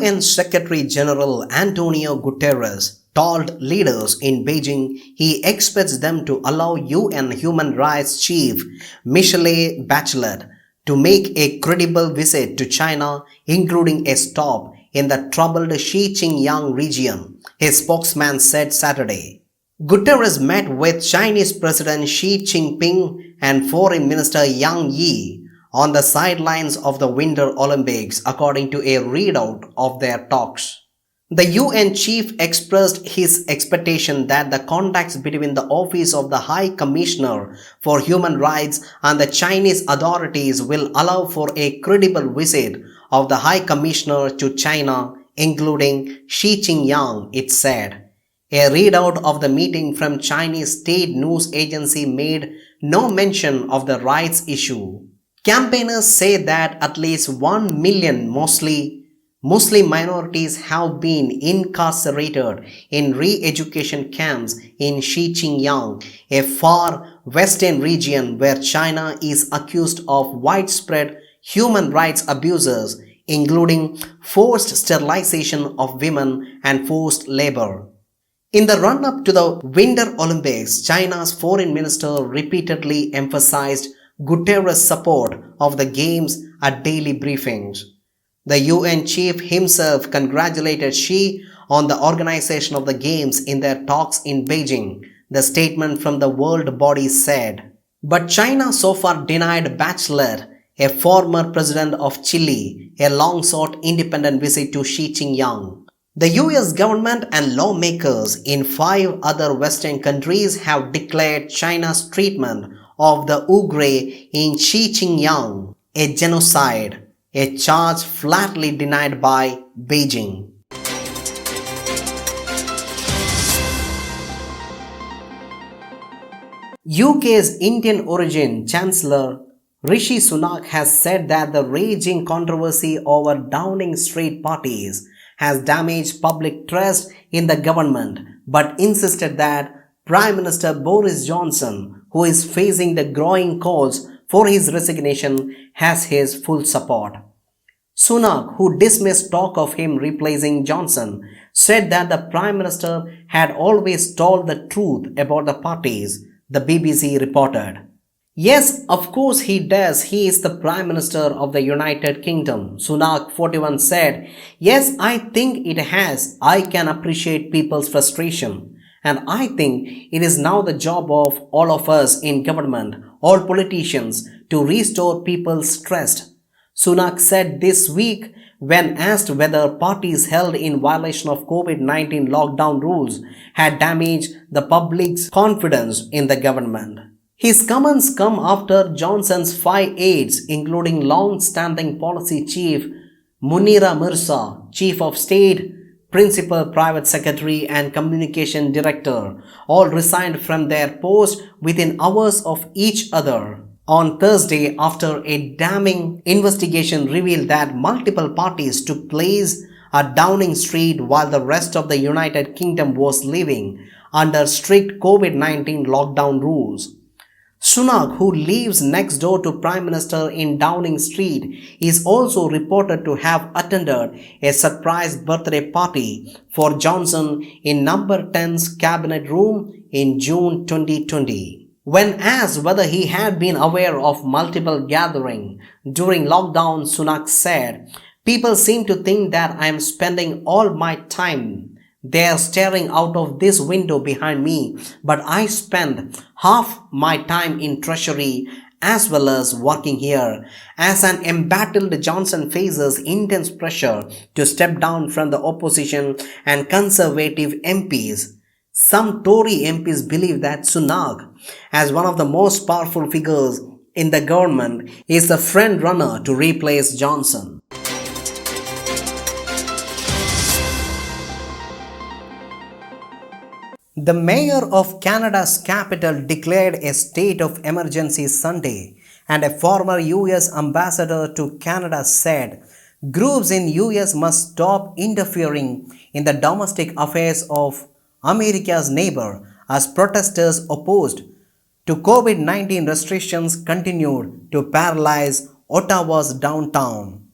UN Secretary General Antonio Guterres told leaders in Beijing he expects them to allow UN Human Rights Chief Michelle Bachelet to make a credible visit to China, including a stop in the troubled Xinjiang region, his spokesman said Saturday. Guterres met with Chinese President Xi Jinping and Foreign Minister Yang Yi on the sidelines of the Winter Olympics, according to a readout of their talks. The UN chief expressed his expectation that the contacts between the Office of the High Commissioner for Human Rights and the Chinese authorities will allow for a credible visit of the High Commissioner to China, including Xinjiang, it said. A readout of the meeting from Chinese state news agency made no mention of the rights issue. Campaigners say that at least 1 million mostly Muslim minorities have been incarcerated in re-education camps in Xinjiang, a far western region where China is accused of widespread human rights abuses, including forced sterilization of women and forced labor. In the run-up to the Winter Olympics, China's foreign minister repeatedly emphasized Guterres' support of the Games at daily briefings. The UN chief himself congratulated Xi on the organization of the Games in their talks in Beijing, the statement from the world body said. But China so far denied Bachelet, a former president of Chile, a long-sought independent visit to Xinjiang. The US government and lawmakers in 5 other Western countries have declared China's treatment of the Uyghurs in Xinjiang a genocide, a charge flatly denied by Beijing. UK's Indian origin Chancellor Rishi Sunak has said that the raging controversy over Downing Street parties has damaged public trust in the government, but insisted that Prime Minister Boris Johnson, who is facing the growing calls for his resignation, has his full support. Sunak, who dismissed talk of him replacing Johnson, said that the Prime Minister had always told the truth about the parties, the BBC reported. Yes, of course he does. He is the Prime Minister of the United Kingdom. Sunak, 41, said, Yes, I think it has. I can appreciate people's frustration. And I think it is now the job of all of us in government, all politicians, to restore people's trust. Sunak said this week when asked whether parties held in violation of COVID-19 lockdown rules had damaged the public's confidence in the government. His comments come after Johnson's 5 aides, including long-standing policy chief Munira Mirza, Chief of State, Principal Private Secretary and Communication Director, all resigned from their posts within hours of each other. On Thursday, after a damning investigation revealed that multiple parties took place at Downing Street while the rest of the United Kingdom was living under strict COVID-19 lockdown rules. Sunak, who lives next door to Prime Minister in Downing Street, is also reported to have attended a surprise birthday party for Johnson in Number 10's cabinet room in June 2020. When asked whether he had been aware of multiple gatherings during lockdown, Sunak said, People seem to think that I am spending all my time there staring out of this window behind me, but I spend half my time in treasury as well as working here. As an embattled Johnson faces intense pressure to step down from the opposition and conservative MPs, some Tory MPs believe that Sunak, as one of the most powerful figures in the government, is the front runner to replace Johnson. The mayor of Canada's capital declared a state of emergency Sunday, and a former US ambassador to Canada said groups in US must stop interfering in the domestic affairs of America's neighbor as protesters opposed to COVID-19 restrictions continued to paralyze Ottawa's downtown.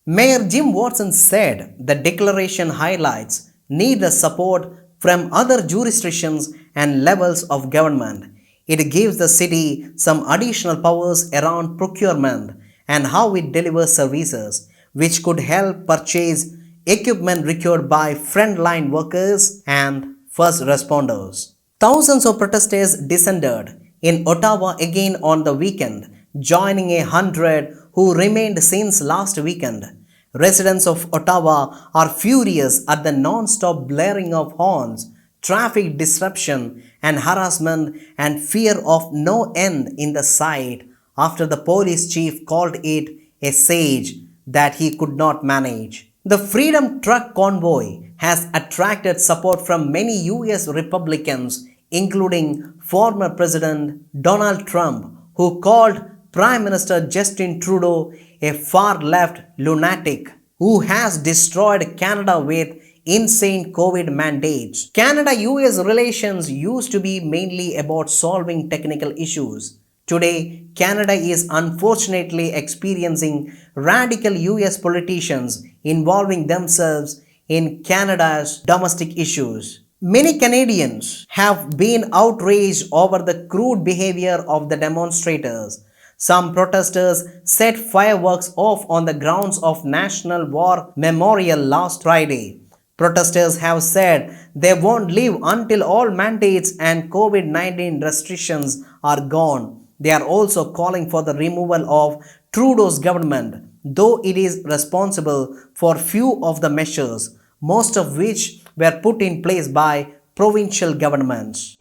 Mayor Jim Watson said the declaration highlights need the support from other jurisdictions and levels of government. It gives the city some additional powers around procurement and how it delivers services, which could help purchase equipment required by frontline workers and first responders. Thousands of protesters descended in Ottawa again on the weekend, joining 100 who remained since last weekend. Residents of Ottawa are furious at the non-stop blaring of horns, traffic disruption and harassment, and fear of no end in the sight after the police chief called it a siege that he could not manage. The Freedom Truck Convoy has attracted support from many US Republicans, including former President Donald Trump, who called Prime Minister Justin Trudeau a far-left lunatic who has destroyed Canada with insane COVID mandates. Canada-US relations used to be mainly about solving technical issues. Today, Canada is unfortunately experiencing radical US politicians involving themselves in Canada's domestic issues. Many Canadians have been outraged over the crude behavior of the demonstrators. Some protesters set fireworks off on the grounds of National War Memorial last Friday. Protesters have said they won't leave until all mandates and COVID-19 restrictions are gone. They are also calling for the removal of Trudeau's government, though it is responsible for few of the measures, most of which were put in place by provincial governments.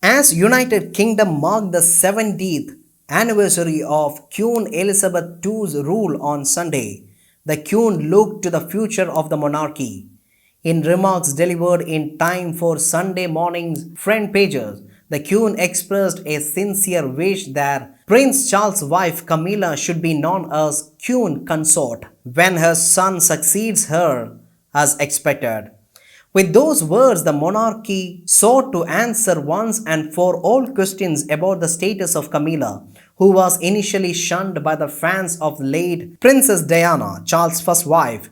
As United Kingdom marked the 70th anniversary of Queen Elizabeth II's rule on Sunday, the Queen looked to the future of the monarchy. In remarks delivered in time for Sunday morning's front pages, the Queen expressed a sincere wish that Prince Charles' wife Camilla should be known as Queen Consort when her son succeeds her as expected. With those words, the monarchy sought to answer once and for all questions about the status of Camilla, who was initially shunned by the fans of late Princess Diana, Charles' first wife.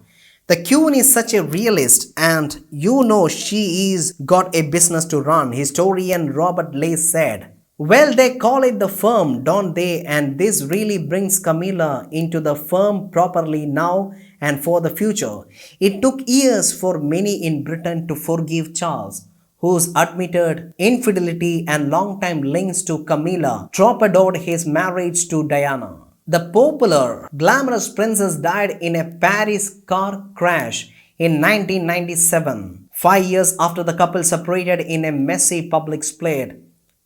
The Queen is such a realist, and you know she is got a business to run, historian Robert Lace said. Well, they call it the firm, don't they? And this really brings Camilla into the firm properly now and for the future. It took years for many in Britain to forgive Charles, whose admitted infidelity and long-time links to Camilla torpedoed his marriage to Diana. The popular, glamorous princess died in a Paris car crash in 1997, 5 years after the couple separated in a messy public split.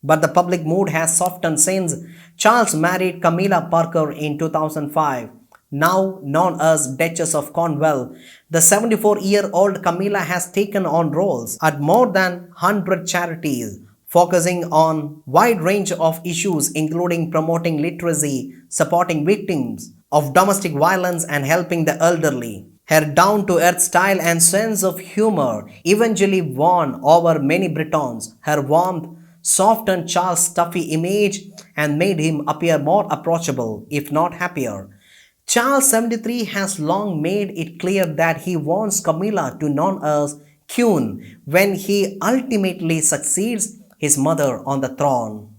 But the public mood has softened since Charles married Camilla Parker in 2005. Now known as Duchess of Cornwall, the 74-year-old Camilla has taken on roles at more than 100 charities, focusing on a wide range of issues including promoting literacy, supporting victims of domestic violence and helping the elderly. Her down-to-earth style and sense of humor eventually won over many Britons. Her warmth softened Charles' stuffy image and made him appear more approachable, if not happier. Charles 73 has long made it clear that he wants Camilla to be known as Queen when he ultimately succeeds his mother on the throne.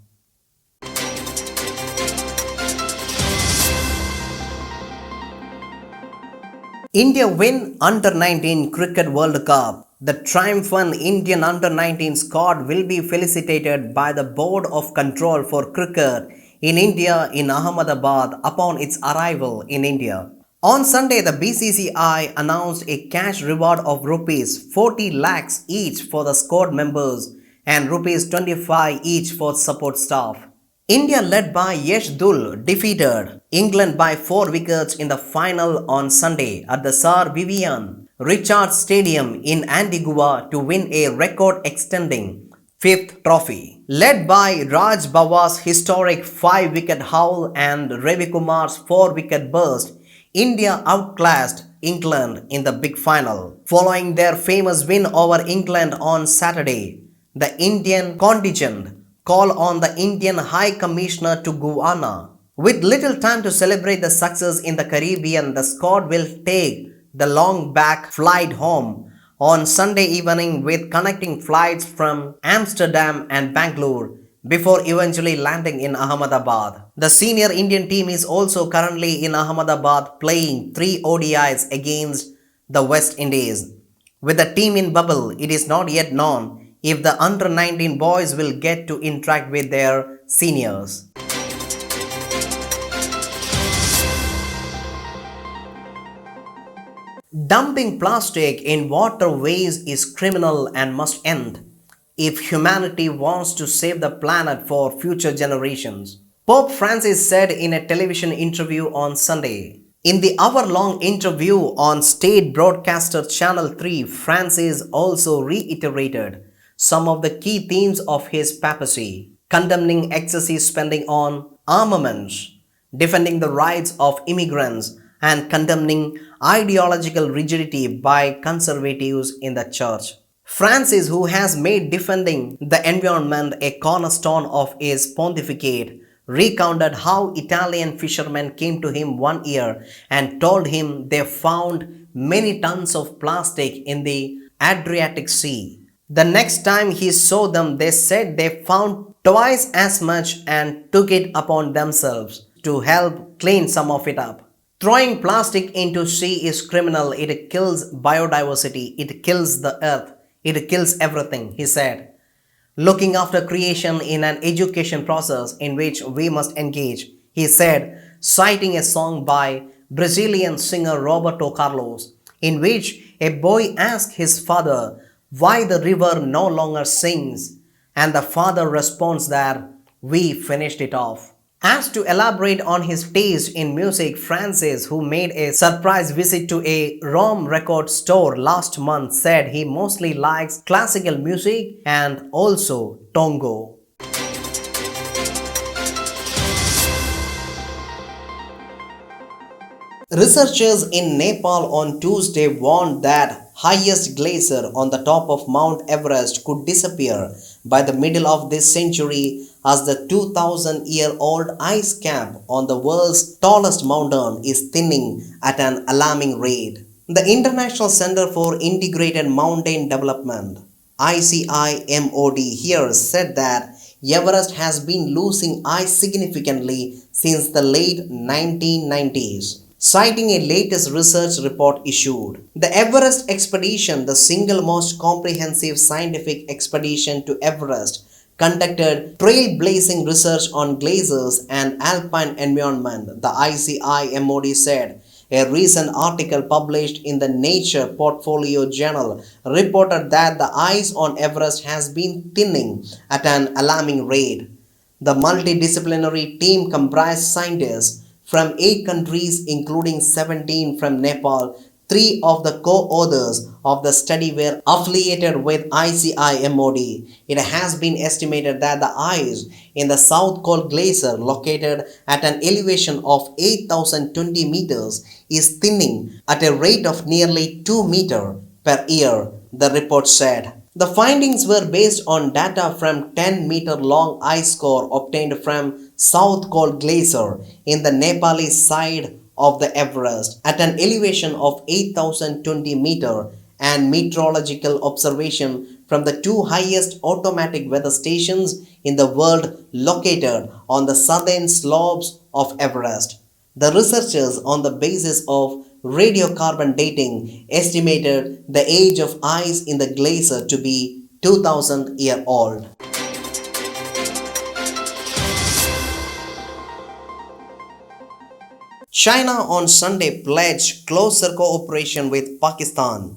India win Under 19 Cricket World Cup. The triumphant Indian Under 19 squad will be felicitated by the Board of Control for Cricket in India in Ahmedabad upon its arrival in India. On Sunday, the BCCI announced a cash reward of rupees 40 lakhs each for the squad members and rupees 25 each for support staff. India led by Yash Dul defeated England by 4 wickets in the final on Sunday at the Sir Vivian Richards Stadium in Antigua to win a record-extending fifth trophy. Led by Raj Bawa's historic 5-wicket haul and Ravi Kumar's 4-wicket burst, India outclassed England in the big final. Following their famous win over England on Saturday, the Indian contingent called on the Indian High Commissioner to Guyana. With little time to celebrate the success in the Caribbean, the squad will take the long back flight home on Sunday evening with connecting flights from Amsterdam and Bangalore before eventually landing in Ahmedabad. The senior Indian team is also currently in Ahmedabad playing 3 ODIs against the West Indies. With the team in bubble, it is not yet known if the Under 19 boys will get to interact with their seniors. Dumping plastic in waterways is criminal and must end if humanity wants to save the planet for future generations. Pope Francis said in a television interview on Sunday. In the hour-long interview on state broadcaster Channel 3, Francis also reiterated some of the key themes of his papacy, condemning excessive spending on armaments, defending the rights of immigrants, and condemning ideological rigidity by conservatives in the church. Francis, who has made defending the environment a cornerstone of his pontificate, recounted how Italian fishermen came to him one year and told him they found many tons of plastic in the Adriatic Sea. The next time he saw them, they said they found twice as much and took it upon themselves to help clean some of it up. Throwing plastic into sea is criminal. It kills biodiversity. It kills the earth. It kills everything, he said. Looking after creation in an education process in which we must engage, he said, citing a song by Brazilian singer Roberto Carlos, in which a boy asked his father why the river no longer sings, and the father responds that we finished it off. As to elaborate on his taste in music, Francis, who made a surprise visit to a Rome record store last month, said he mostly likes classical music and also tango. Researchers in Nepal on Tuesday warned that highest glacier on the top of Mount Everest could disappear by the middle of this century as the 2,000-year-old ice cap on the world's tallest mountain is thinning at an alarming rate. The International Center for Integrated Mountain Development, ICIMOD, here said that Everest has been losing ice significantly since the late 1990s. Citing a latest research report issued, the Everest expedition, the single most comprehensive scientific expedition to Everest, conducted trailblazing research on glaciers and alpine environment, the ICIMOD said. A recent article published in the Nature Portfolio Journal reported that the ice on Everest has been thinning at an alarming rate. The multidisciplinary team comprised scientists from 8 countries including 17 from Nepal. 3 of the co-authors of the study were affiliated with ICIMOD. It has been estimated that the ice in the South Col Glacier, located at an elevation of 8,020 meters, is thinning at a rate of nearly 2 meters per year, the report said. The findings were based on data from 10-meter-long ice core obtained from South Col Glacier in the Nepalese side of the Everest at an elevation of 8,020 meters and meteorological observation from the 2 highest automatic weather stations in the world located on the southern slopes of Everest. The researchers, on the basis of radiocarbon dating estimated the age of ice in the glacier to be 2000 year old. China on Sunday pledged closer cooperation with Pakistan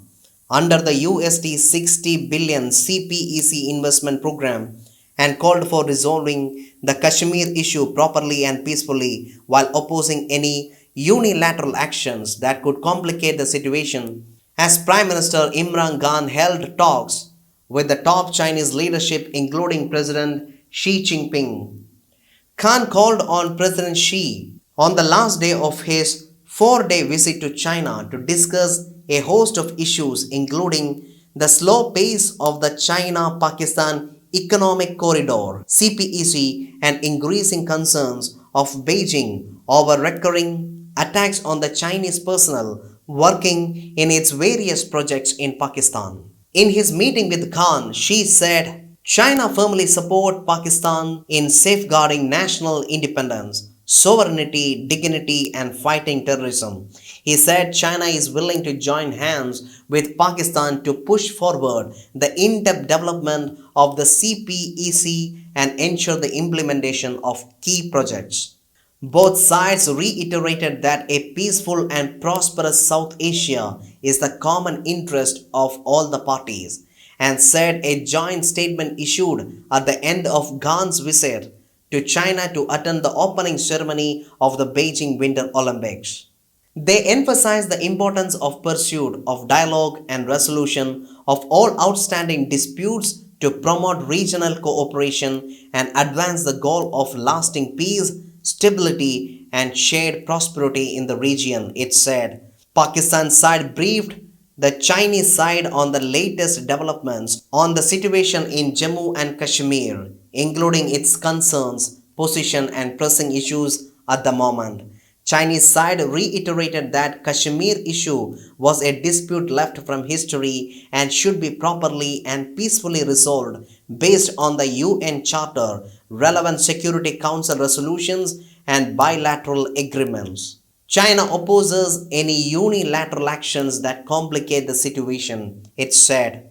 under the USD 60 billion CPEC investment program and called for resolving the Kashmir issue properly and peacefully while opposing any unilateral actions that could complicate the situation. As Prime Minister Imran Khan held talks with the top Chinese leadership including President Xi Jinping, Khan called on President Xi on the last day of his 4-day visit to China to discuss a host of issues including the slow pace of the China-Pakistan Economic Corridor (CPEC) and increasing concerns of Beijing over recurring attacks on the Chinese personnel working in its various projects in Pakistan. In his meeting with Khan, Xi said, China firmly supports Pakistan in safeguarding national independence, sovereignty, dignity, and fighting terrorism. He said China is willing to join hands with Pakistan to push forward the in-depth development of the CPEC and ensure the implementation of key projects. Both sides reiterated that a peaceful and prosperous South Asia is the common interest of all the parties and said a joint statement issued at the end of Khan's visit to China to attend the opening ceremony of the Beijing Winter Olympics. They emphasized the importance of pursuit of dialogue and resolution of all outstanding disputes to promote regional cooperation and advance the goal of lasting peace, stability, and shared prosperity in the region, it said. Pakistan's side briefed the Chinese side on the latest developments on the situation in Jammu and Kashmir, including its concerns, position, and pressing issues at the moment. Chinese side reiterated that Kashmir issue was a dispute left from history and should be properly and peacefully resolved based on the UN Charter, relevant Security Council resolutions, and bilateral agreements. China opposes any unilateral actions that complicate the situation, it said.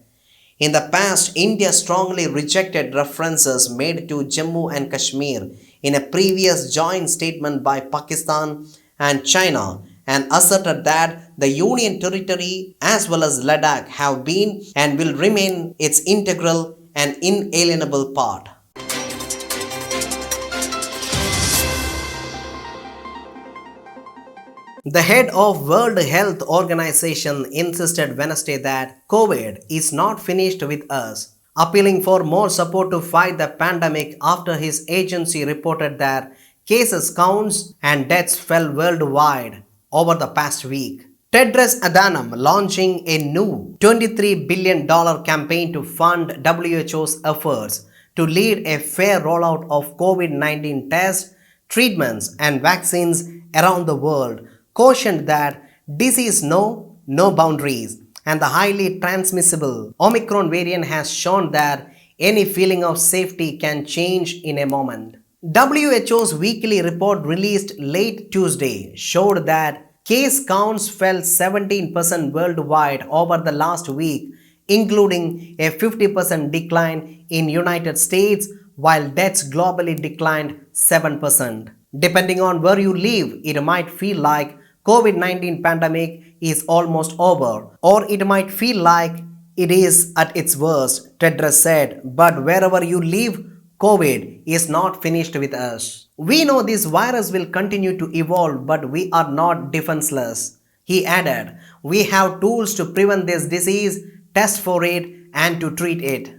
In the past, India strongly rejected references made to Jammu and Kashmir in a previous joint statement by Pakistan and China and asserted that the Union territory as well as Ladakh have been and will remain its integral and inalienable part. The head of World Health Organization insisted Wednesday that COVID is not finished with us, appealing for more support to fight the pandemic after his agency reported that cases counts and deaths fell worldwide over the past week. Tedros Adhanom launching a new $23 billion campaign to fund WHO's efforts to lead a fair rollout of COVID-19 tests, treatments, and vaccines around the world, cautioned that disease knows no boundaries and the highly transmissible Omicron variant has shown that any feeling of safety can change in a moment. WHO's weekly report released late Tuesday showed that case counts fell 17% worldwide over the last week, including a 50% decline in United States, while deaths globally declined 7%. Depending on where you live, it might feel like COVID-19 pandemic is almost over, or it might feel like it is at its worst, Tedros said, but wherever you live, COVID is not finished with us. We know this virus will continue to evolve, but we are not defenseless. He added, we have tools to prevent this disease, test for it, and to treat it.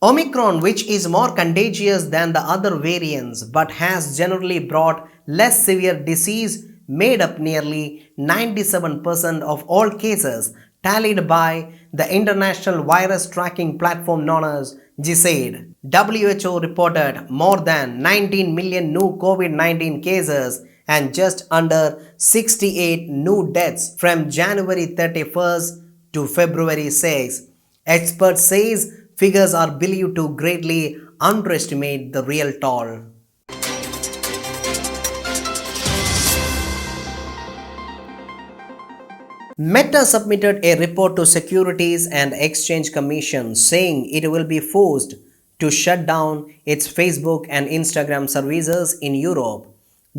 Omicron, which is more contagious than the other variants but has generally brought less severe disease, made up nearly 97% of all cases tallied by the international virus tracking platform known as GSAID. WHO reported more than 19 million new COVID-19 cases and just under 68 new deaths from January 31st to February 6. Experts say figures are believed to greatly underestimate the real toll. Meta submitted a report to Securities and Exchange Commission saying it will be forced to shut down its Facebook and Instagram services in Europe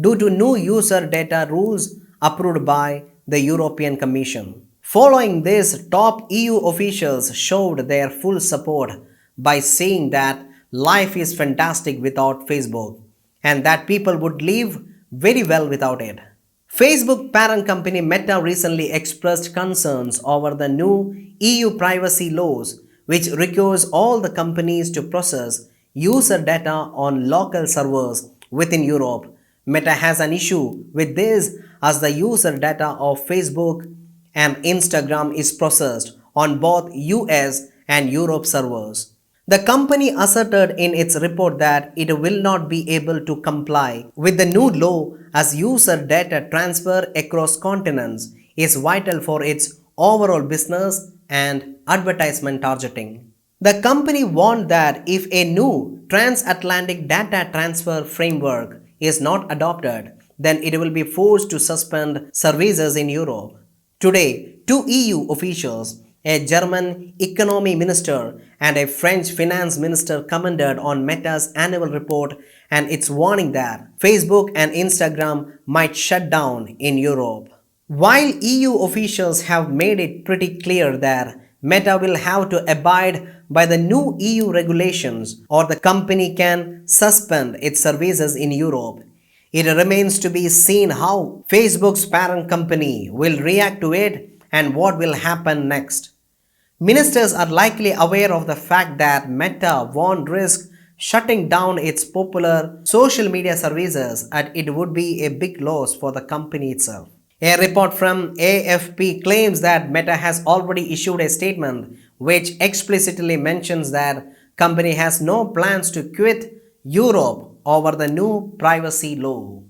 due to new user data rules approved by the European Commission. Following this, top EU officials showed their full support by saying that life is fantastic without Facebook and that people would live very well without it. Facebook parent company Meta recently expressed concerns over the new EU privacy laws, which requires all the companies to process user data on local servers within Europe. Meta has an issue with this as the user data of Facebook and Instagram is processed on both US and Europe servers. The company asserted in its report that it will not be able to comply with the new law as user data transfer across continents is vital for its overall business and advertisement targeting. The company warned that if a new transatlantic data transfer framework is not adopted, then it will be forced to suspend services in Europe. Today, two EU officials, a German economy minister and a French finance minister, commented on Meta's annual report and its warning that Facebook and Instagram might shut down in Europe. While EU officials have made it pretty clear that Meta will have to abide by the new EU regulations or the company can suspend its services in Europe, it remains to be seen how Facebook's parent company will react to it and what will happen next. Ministers are likely aware of the fact that Meta won't risk shutting down its popular social media services and it would be a big loss for the company itself. A report from AFP claims that Meta has already issued a statement which explicitly mentions that company has no plans to quit Europe over the new privacy law.